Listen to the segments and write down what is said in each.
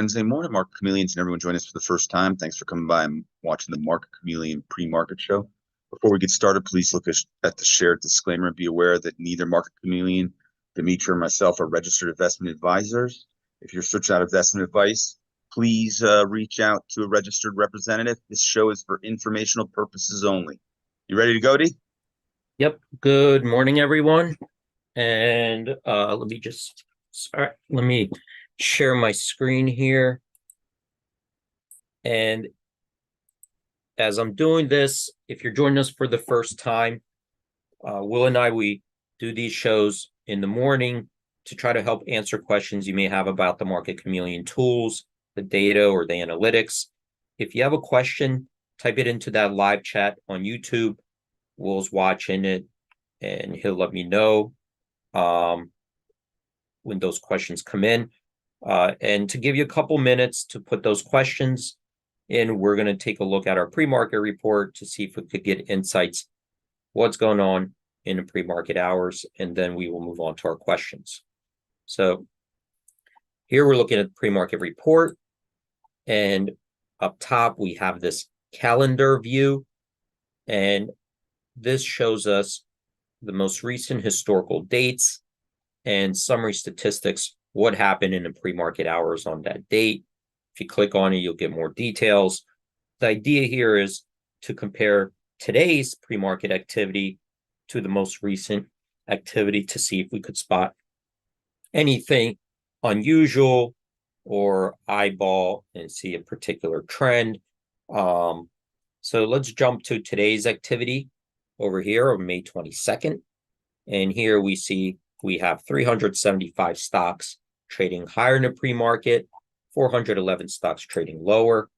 Wednesday morning, Market Chameleons, and everyone joining us for the first time. Thanks for coming by and watching the Market Chameleon pre-market show. Before we get started, please look at the shared disclaimer and be aware that neither Market Chameleon, Dimitri, or myself are registered investment advisors. If you're searching out investment advice, please reach out to a registered representative. This show is for informational purposes only. You ready to go, D? Yep. Good morning, everyone. And let me share my screen here. And as I'm doing this, if you're joining us for the first time, Will and I, we do these shows in the morning to try to help answer questions you may have about the Market Chameleon tools, the data, or the analytics. If you have a question, type it into that live chat on YouTube. Will's watching it, and he'll let me know when those questions come in. And to give you a couple minutes to put those questions in, we're going to take a look at our pre-market report to see if we could get insights, what's going on in the pre-market hours, and then we will move on to our questions. So here we're looking at the pre-market report, and up top we have this calendar view, and this shows us the most recent historical dates and summary statistics, what happened in the pre-market hours on that date. If you click on it, you'll get more details. The idea here is to compare today's pre-market activity to the most recent activity to see if we could spot anything unusual or eyeball and see a particular trend. So let's jump to today's activity over here on May 22nd. And here we see we have 375 stocks trading higher in the pre-market, 411 stocks trading lower.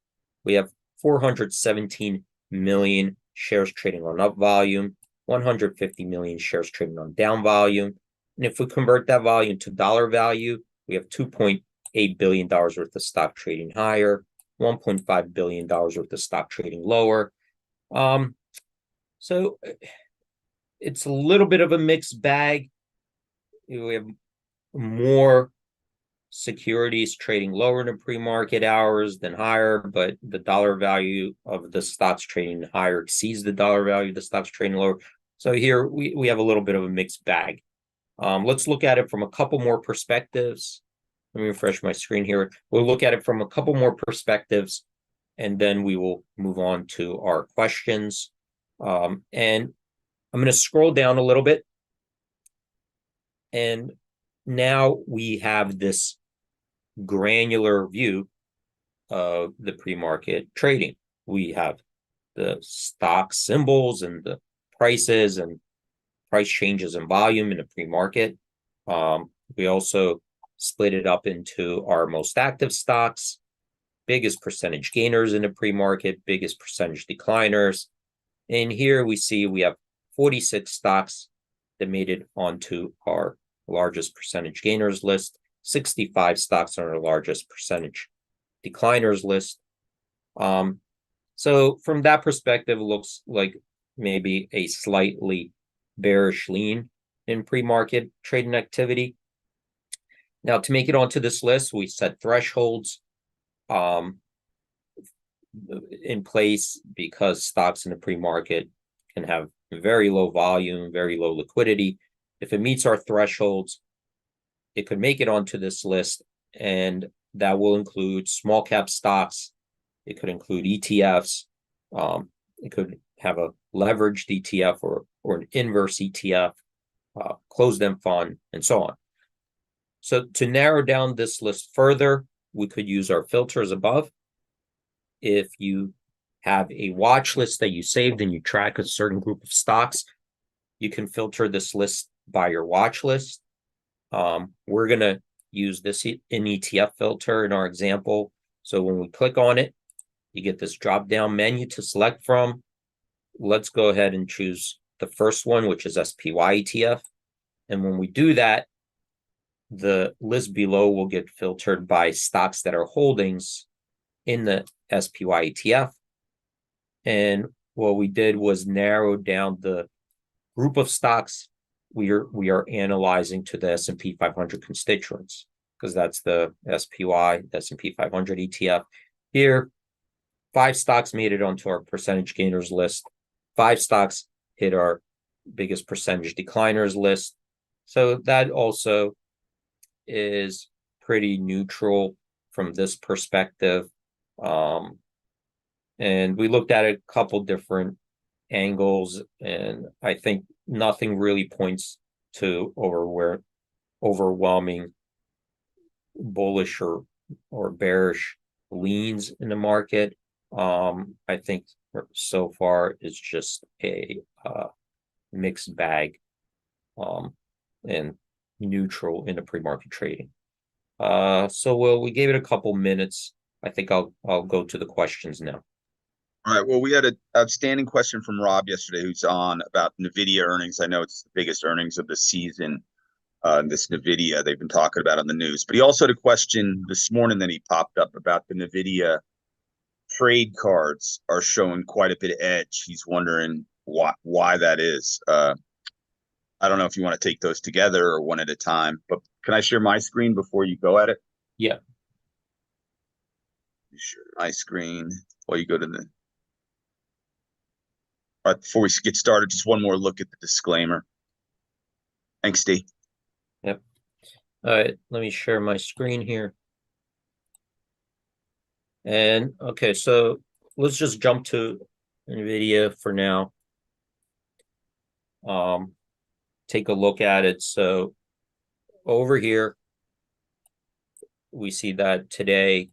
We have 417 million shares trading on up volume, 150 million shares trading on down volume. And if we convert that volume to dollar value, we have $2.8 billion worth of stock trading higher, $1.5 billion worth of stock trading lower. So it's a little bit of a mixed bag. We have more securities trading lower in the pre-market hours than higher, but the dollar value of the stocks trading higher exceeds the dollar value of the stocks trading lower. So here we have a little bit of a mixed bag. Let's look at it from a couple more perspectives. Let me refresh my screen here. We'll look at it from a couple more perspectives, and then we will move on to our questions. And I'm going to scroll down a little bit. And now we have this granular view of the pre-market trading. We have the stock symbols and the prices and price changes in volume in the pre-market. We also split it up into our most active stocks, biggest percentage gainers in the pre-market, biggest percentage decliners. And here we see we have 46 stocks that made it onto our largest percentage gainers list, 65 stocks on our largest percentage decliners list. So from that perspective, it looks like maybe a slightly bearish lean in pre-market trading activity. Now, to make it onto this list, we set thresholds in place because stocks in the pre-market can have very low volume, very low liquidity. If it meets our thresholds, it could make it onto this list, and that will include small cap stocks. It could include ETFs. It could have a leveraged ETF or an inverse ETF, closed-end fund, and so on. So to narrow down this list further, we could use our filters above. If you have a watch list that you saved and you track a certain group of stocks, you can filter this list by your watch list. We're going to use this in ETF filter in our example. So when we click on it, you get this drop-down menu to select from. Let's go ahead and choose the first one, which is SPY ETF. And when we do that, the list below will get filtered by stocks that are holdings in the SPY ETF. And what we did was narrow down the group of stocks we are analyzing to the S&P 500 constituents. because that's the SPY, S&P 500 ETF. Here, 5 stocks made it onto our percentage gainers list. 5 stocks hit our biggest percentage decliners list. So that also is pretty neutral from this perspective. And we looked at a couple different angles, and I think nothing really points to overwhelming bullish or bearish leans in the market. I think so far it's just a mixed bag, and neutral in the pre-market trading. So we gave it a couple minutes. I think I'll go to the questions now. All right. Well, we had an outstanding question from Rob yesterday, who's on about NVIDIA earnings. I know it's the biggest earnings of the season. This NVIDIA they've been talking about on the news, but he also had a question this morning that he popped up about the NVIDIA trade cards are showing quite a bit of edge. He's wondering why that is. I don't know if you want to take those together or one at a time, but can I share my screen before you go at it? Yeah. Share my screen while you go to the. All right, before we get started, just one more look at the disclaimer. Thanks, Steve. Yep. All right, let me share my screen here. And okay, so let's just jump to NVIDIA for now. Take a look at it. So over here, we see that today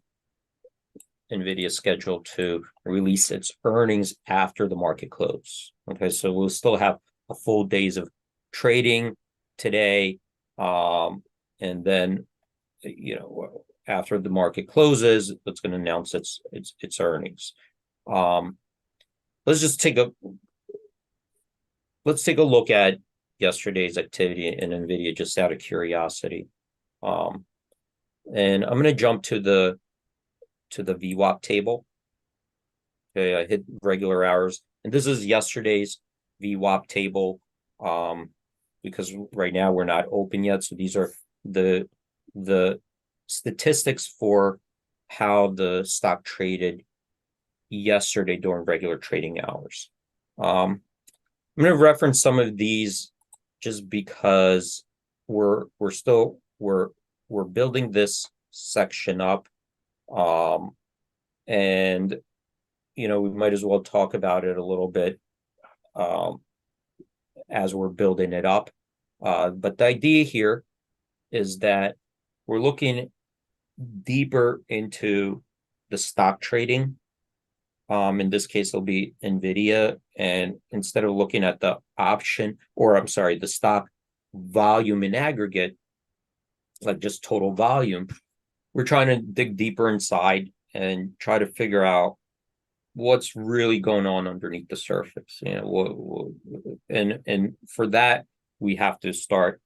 NVIDIA is scheduled to release its earnings after the market close. Okay, so we'll still have a full days of trading today. And then, after the market closes, it's going to announce its earnings. Let's take a look at yesterday's activity in NVIDIA, just out of curiosity. And I'm going to jump to the VWAP table. Okay, I hit regular hours, and this is yesterday's VWAP table, because right now we're not open yet. So these are the statistics for how the stock traded yesterday during regular trading hours. I'm going to reference some of these just because we're building this section up, and we might as well talk about it a little bit as we're building it up. But the idea here is that we're looking deeper into the stock trading. In this case, it'll be NVIDIA. And instead of looking at the the stock volume in aggregate, like just total volume, we're trying to dig deeper inside and try to figure out what's really going on underneath the surface. And for that, we have to start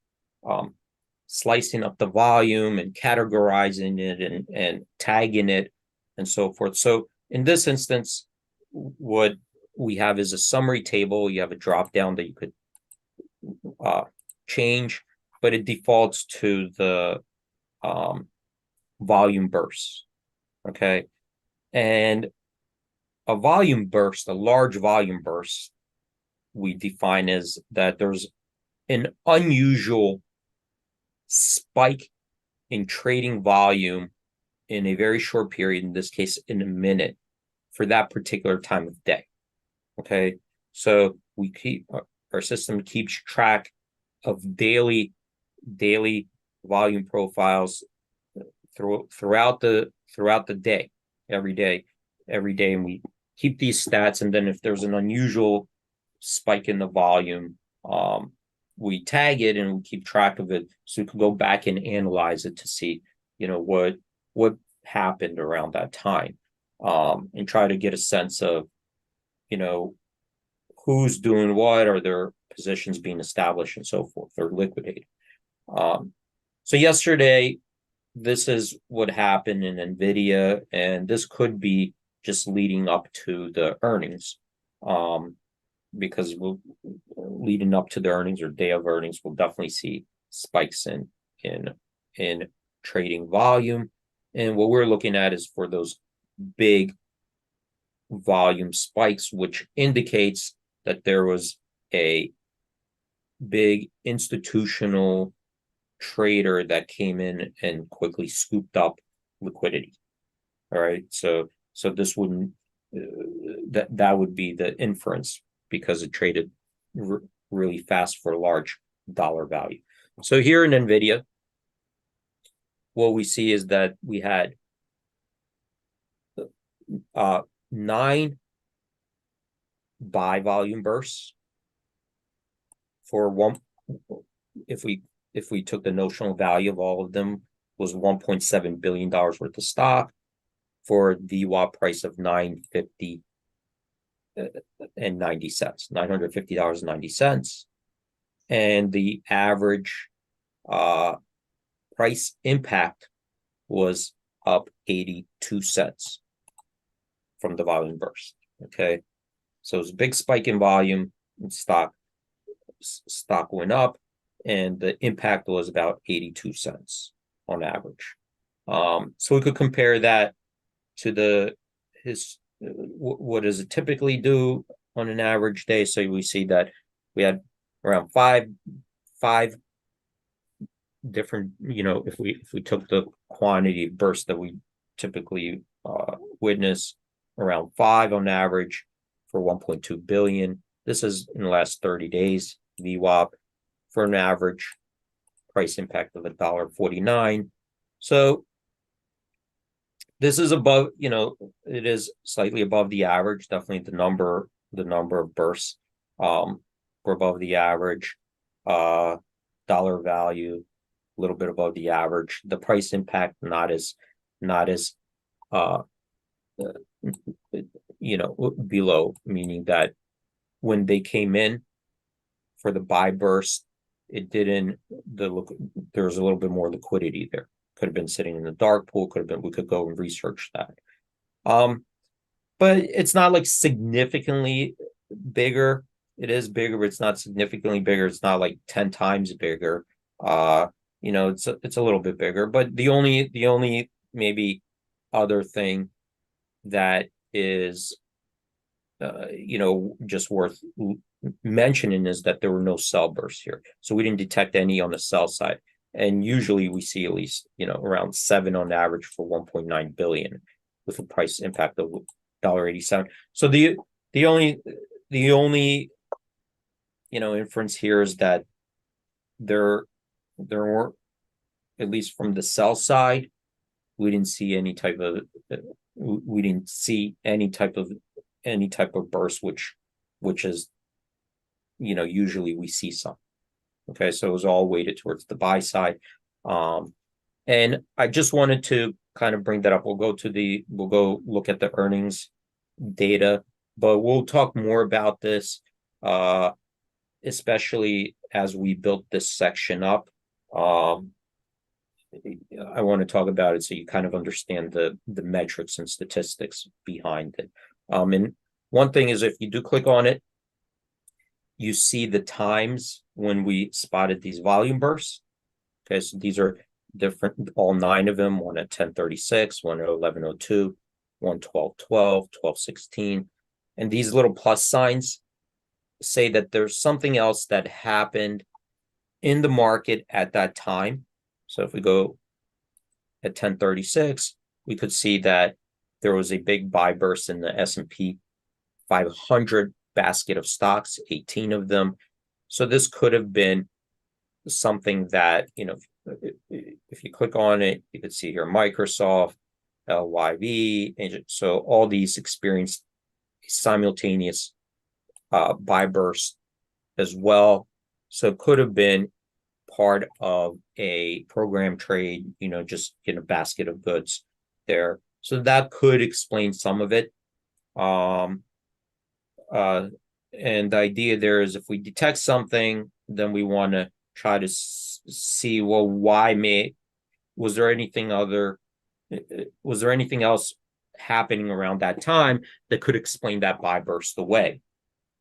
slicing up the volume and categorizing it and tagging it and so forth. So in this instance, what we have is a summary table. You have a drop down that you could change, but it defaults to the volume bursts. Okay. And a large volume burst, we define as that there's an unusual spike in trading volume in a very short period, in this case, in a minute, for that particular time of day. Okay. So our system keeps track of daily volume profiles throughout the day, every day, and we keep these stats. And then if there's an unusual spike in the volume, we tag it and we keep track of it, so we can go back and analyze it to see, what happened around that time, and try to get a sense of, who's doing what, are there positions being established and so forth, or liquidated. So yesterday, this is what happened in NVIDIA, and this could be just leading up to the earnings, because leading up to the earnings or day of earnings, we'll definitely see spikes in trading volume. And what we're looking at is for those big volume spikes, which indicates that there was a big institutional trader that came in and quickly scooped up liquidity. All right, so this wouldn't that would be the inference, because it traded really fast for a large dollar value. So here in NVIDIA, what we see is that we had 9 buy volume bursts for one. If we took the notional value of all of them, was $1.7 billion worth of stock for the VWAP price of $950.90, $950.90, and the average price impact was up 82 cents from the volume burst. Okay, so it was a big spike in volume, and stock went up, and the impact was about 82 cents on average. So we could compare that to what does it typically do on an average day. So we see that we had around five different, if we took the quantity of bursts that we typically witness, around 5 on average for 1.2 billion. This is in the last 30 days VWAP for an average price impact of $1.49. So this is above, it is slightly above the average. Definitely the number of bursts were above the average. Dollar value a little bit above the average. The price impact not as below, meaning that when they came in for the buy burst, there was a little bit more liquidity there. Could have been sitting in the dark pool, we could go and research that. But it's not like significantly bigger. It is bigger, but it's not significantly bigger. It's not like 10 times bigger. It's a little bit bigger. But the only maybe other thing that is just worth mentioning is that there were no sell bursts here. So we didn't detect any on the sell side. And usually we see at least, around 7 on average for 1.9 billion with a price impact of $1.87. So the only inference here is that there weren't, at least from the sell side, we didn't see any type of burst, which is, usually we see some. Okay, so it was all weighted towards the buy side. And I just wanted to kind of bring that up. We'll go look at the earnings data, but we'll talk more about this, especially as we built this section up. I want to talk about it so you kind of understand the metrics and statistics behind it. And one thing is, if you do click on it, you see the times when we spotted these volume bursts. Okay, so these are different, all 9 of them, one at 10:36, one at 11:02, one 12:12, 12:16. And these little plus signs say that there's something else that happened in the market at that time. So if we go at 10:36, we could see that there was a big buy burst in the S&P 500 basket of stocks, 18 of them. So this could have been something that, if you click on it, you could see here Microsoft, LYV, and so all these experienced simultaneous buy burst as well. So it could have been part of a program trade, just in a basket of goods there. So that could explain some of it. And the idea there is, if we detect something, then we want to try to see, well, was there anything else happening around that time that could explain that buy burst away?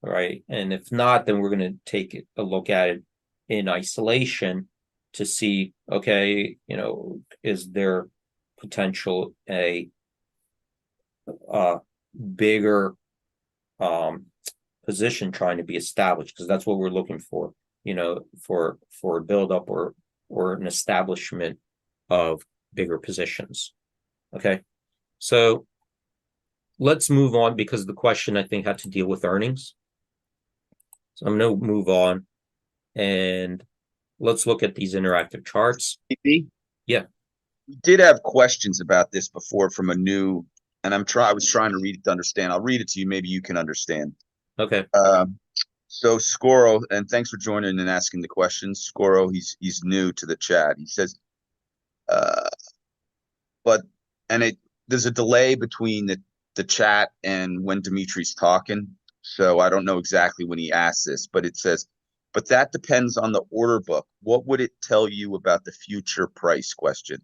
All right. And if not, then we're going to take a look at it in isolation to see, okay, is there potential a bigger position trying to be established, because that's what we're looking for, for a buildup or an establishment of bigger positions. Okay, so let's move on, because the question I think had to deal with earnings. So I'm going to move on and let's look at these interactive charts. Yeah. We did have questions about this before from a new, and I was trying to read it to understand. I'll read it to you. Maybe you can understand. Okay. So Scoro, and thanks for joining and asking the questions. Scoro, he's new to the chat. He says, there's a delay between the chat and when Dimitri's talking. So I don't know exactly when he asked this, but it says, but that depends on the order book. What would it tell you about the future price question?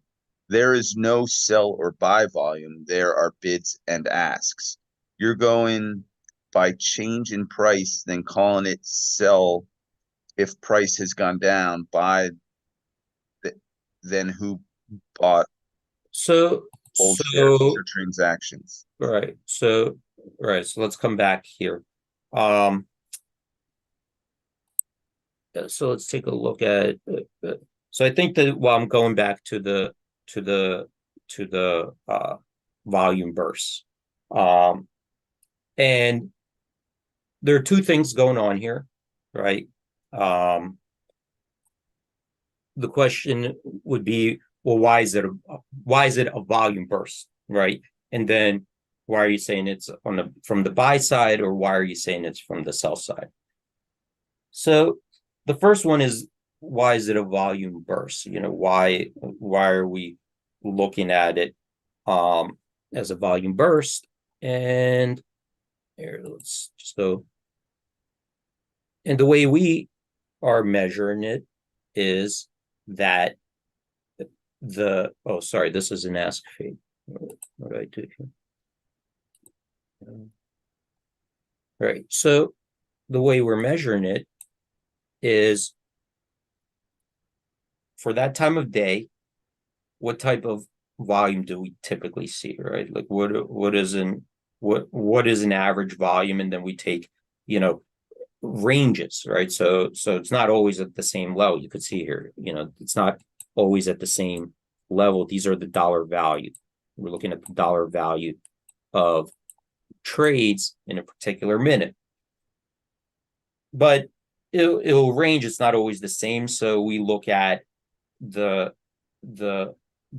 There is no sell or buy volume. There are bids and asks. You're going by change in price, then calling it sell if price has gone down, buy then who bought future transactions. Right. So let's come back here. So let's take a look at. So I think that while I'm going back to the volume bursts, and there are two things going on here, right? The question would be, well, why is it a volume burst, right? And then why are you saying it's from the buy side, or why are you saying it's from the sell side? So the first one is, why is it a volume burst? Why are we looking at it as a volume burst? And here, let's just go. And the way we are measuring it is that this is an ask fee. What do I do here? Right. So the way we're measuring it is, for that time of day, what type of volume do we typically see, right? Like what is an average volume, and then we take ranges, right? So it's not always at the same level. You could see here, it's not always at the same level. These are the dollar value. We're looking at the dollar value of trades in a particular minute, but it'll range. It's not always the same. So we look at the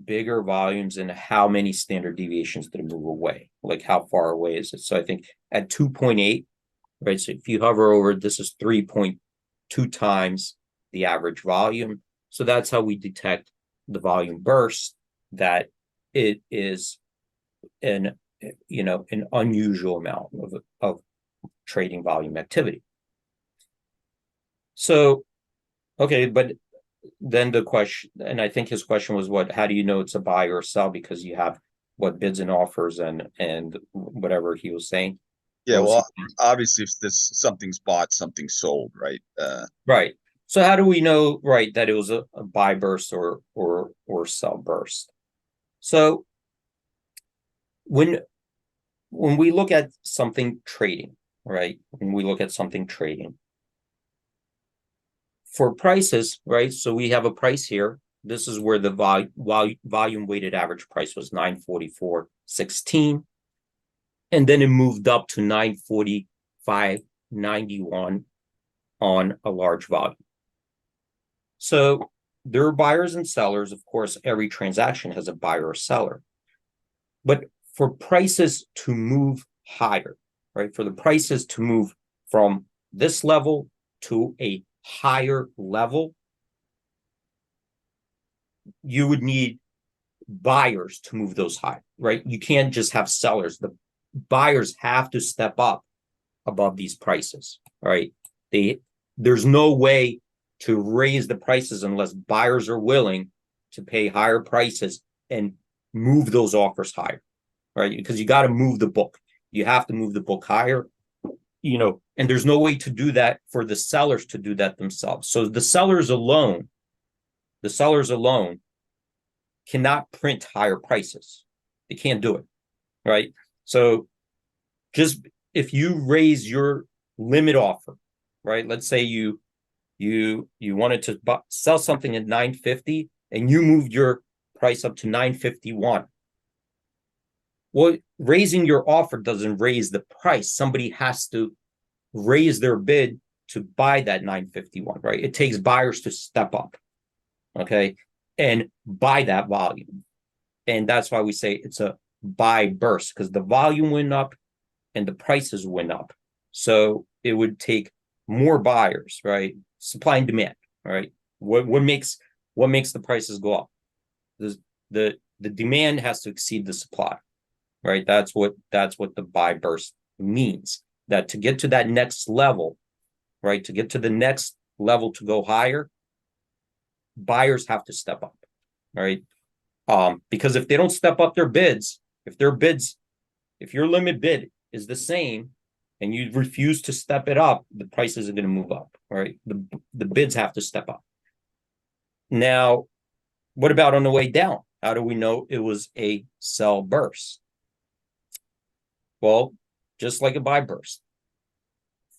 bigger volumes and how many standard deviations did it move away, like how far away is it? So I think at 2.8, right? So if you hover over, this is 3.2 times the average volume. So that's how we detect the volume burst, that it is an unusual amount of trading volume activity. So, okay, but then the question, and I think his question was, how do you know it's a buy or a sell? Because you have bids and offers and whatever he was saying. Yeah, well, obviously, if something's bought, something's sold, right? Right. So how do we know, right, that it was a buy burst or sell burst? So when we look at something trading, right? When we look at something trading for prices, right? So we have a price here. This is where the volume weighted average price was 944.16. And then it moved up to 945.91 on a large volume. So there are buyers and sellers. Of course, every transaction has a buyer or seller. But for prices to move higher, right? For the prices to move from this level to a higher level, you would need buyers to move those high, right? You can't just have sellers. The buyers have to step up above these prices, right? There's no way to raise the prices unless buyers are willing to pay higher prices and move those offers higher, right? Because you got to move the book. You have to move the book higher, and there's no way to do that for the sellers to do that themselves. So the sellers alone the sellers alone cannot print higher prices. They can't do it, right? So just if you raise your limit offer, right? Let's say you wanted to sell something at 950 and you moved your price up to 951. Well, raising your offer doesn't raise the price. Somebody has to raise their bid to buy that 951, right? It takes buyers to step up, okay, and buy that volume. And that's why we say it's a buy burst, because the volume went up and the prices went up. So it would take more buyers, right? Supply and demand, right? What makes the prices go up? The demand has to exceed the supply, right? That's what the buy burst means. That to get to that next level, right? To get to the next level to go higher, buyers have to step up, right? Because if they don't step up their bids, if your limit bid is the same and you refuse to step it up, the prices are going to move up, right? The bids have to step up. Now, what about on the way down? How do we know it was a sell burst? Well, just like a buy burst,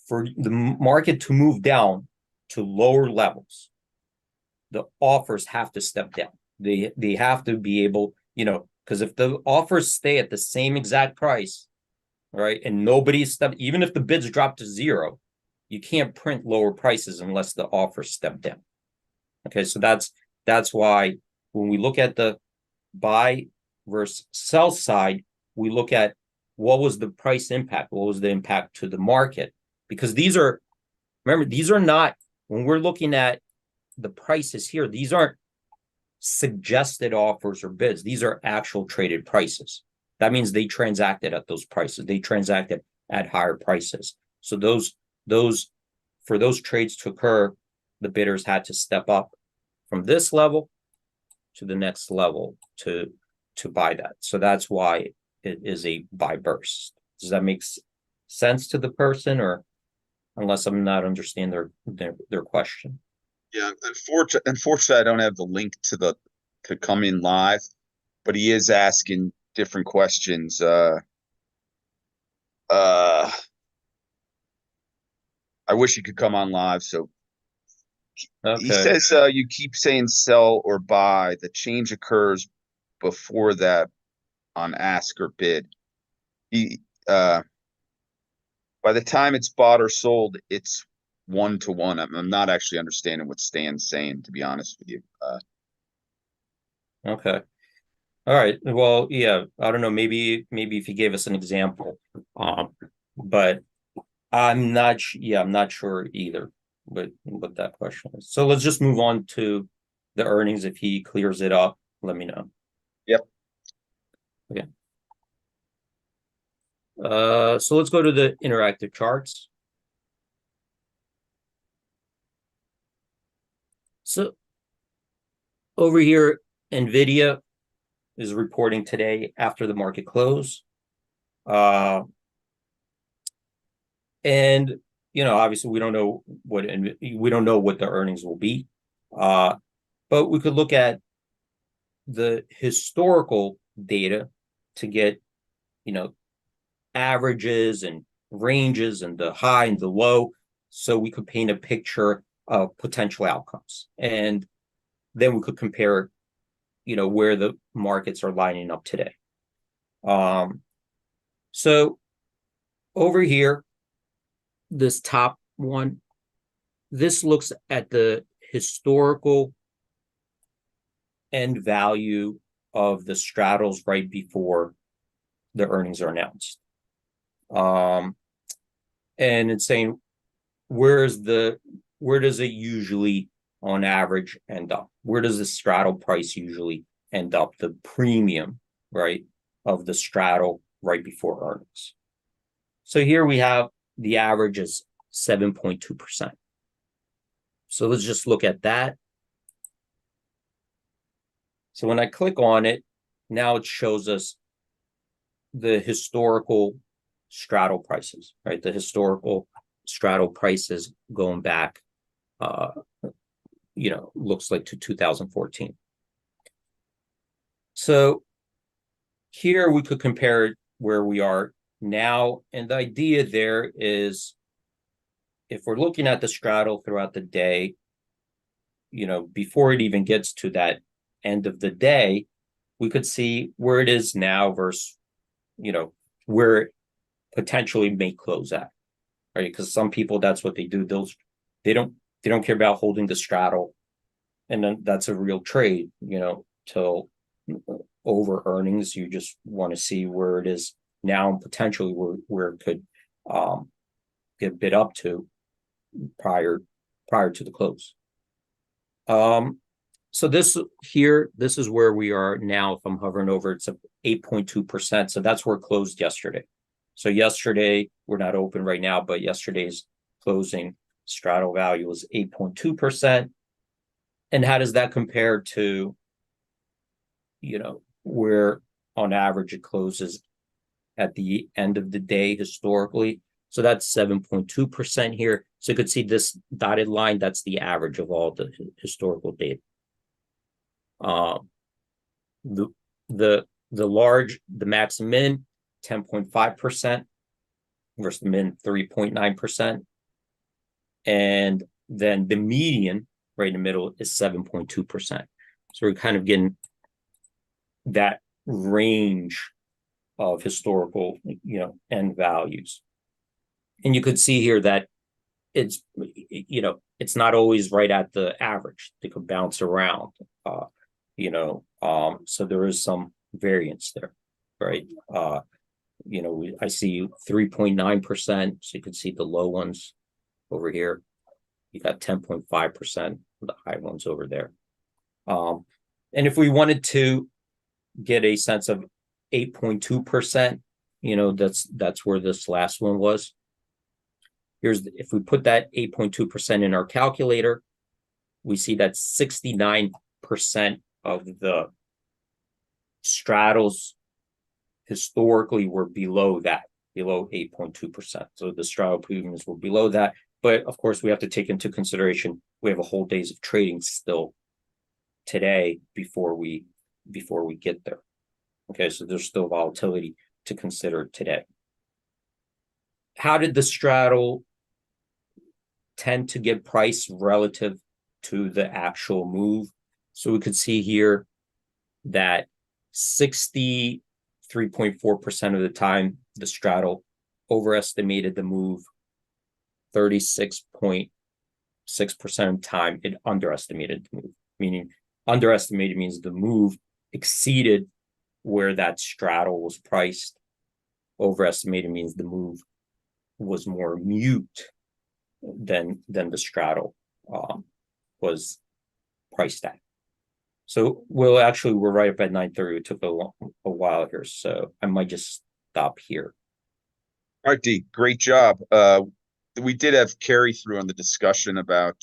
for the market to move down to lower levels, the offers have to step down. They have to be able, because if the offers stay at the same exact price, right, and nobody's even if the bids drop to zero, you can't print lower prices unless the offers step down. Okay, so that's why when we look at the buy versus sell side, we look at what was the price impact, what was the impact to the market, because these are not, when we're looking at the prices here, these aren't suggested offers or bids. These are actual traded prices. That means they transacted at those prices. They transacted at higher prices. So for those trades to occur, the bidders had to step up from this level to the next level to buy that. So that's why it is a buy burst. Does that make sense to the person, or unless I'm not understanding their question? Yeah, unfortunately, I don't have the link to come in live, but he is asking different questions. I wish he could come on live. So he says, you keep saying sell or buy. The change occurs before that on ask or bid. By the time it's bought or sold, it's 1-to-1. I'm not actually understanding what Stan's saying, to be honest with you. Okay. All right. Well, yeah, I don't know. Maybe if you gave us an example, but I'm not sure either what that question is. So let's just move on to the earnings. If he clears it up, let me know. Yep. Okay. So let's go to the interactive charts. So over here, NVDA is reporting today after the market close. And obviously we don't know what the earnings will be. But we could look at the historical data to get, averages and ranges and the high and the low. So we could paint a picture of potential outcomes. And then we could compare, where the markets are lining up today. So over here, this top one, this looks at the historical end value of the straddles right before the earnings are announced. And it's saying where does it usually on average end up? Where does the straddle price usually end up? The premium, right, of the straddle right before earnings. So here we have the average is 7.2%. So let's just look at that. So when I click on it, now it shows us the historical straddle prices, right? The historical straddle prices going back, looks like to 2014. So here we could compare where we are now. And the idea there is, if we're looking at the straddle throughout the day, before it even gets to that end of the day, we could see where it is now versus, where it potentially may close at, right? Because some people, that's what they do. They don't care about holding the straddle. And then that's a real trade, till over earnings. You just want to see where it is now and potentially where it could get bid up to prior to the close. So this is where we are now. If I'm hovering over, it's 8.2%. So that's where it closed yesterday. So yesterday, we're not open right now, but yesterday's closing straddle value was 8.2%. And how does that compare to, where on average it closes at the end of the day historically? So that's 7.2% here. So you could see this dotted line, that's the average of all the historical data. The max and min, 10.5% versus the min 3.9%. And then the median right in the middle is 7.2%. So we're kind of getting that range of historical, end values. And you could see here that it's not always right at the average. They could bounce around, so there is some variance there, right? I see 3.9%, so you can see the low ones over here. You got 10.5%, the high ones over there. And if we wanted to get a sense of 8.2%, that's where this last one was. If we put that 8.2% in our calculator, we see that 69% of the straddles historically were below 8.2%. So the straddle premiums were below that. But of course, we have to take into consideration we have a whole days of trading still today before we get there. Okay, so there's still volatility to consider today. How did the straddle tend to get priced relative to the actual move? So we could see here that 63.4% of the time the straddle overestimated the move. 36.6% of the time it underestimated the move. Meaning underestimated means the move exceeded where that straddle was priced. Overestimated means the move was more mute than the straddle was priced at. So we're right up at 9:30. It took a while here, so I might just stop here. All right, D, great job. We did have carry through on the discussion about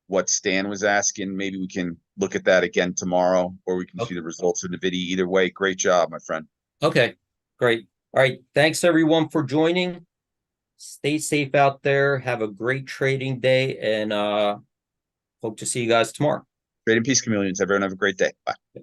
what Stan was asking. Maybe we can look at that again tomorrow, or we can see the results in the video. Either way, great job, my friend. Okay, great. All right, thanks everyone for joining. Stay safe out there. Have a great trading day, and hope to see you guys tomorrow. Trade in peace, chameleons. Everyone have a great day. Bye.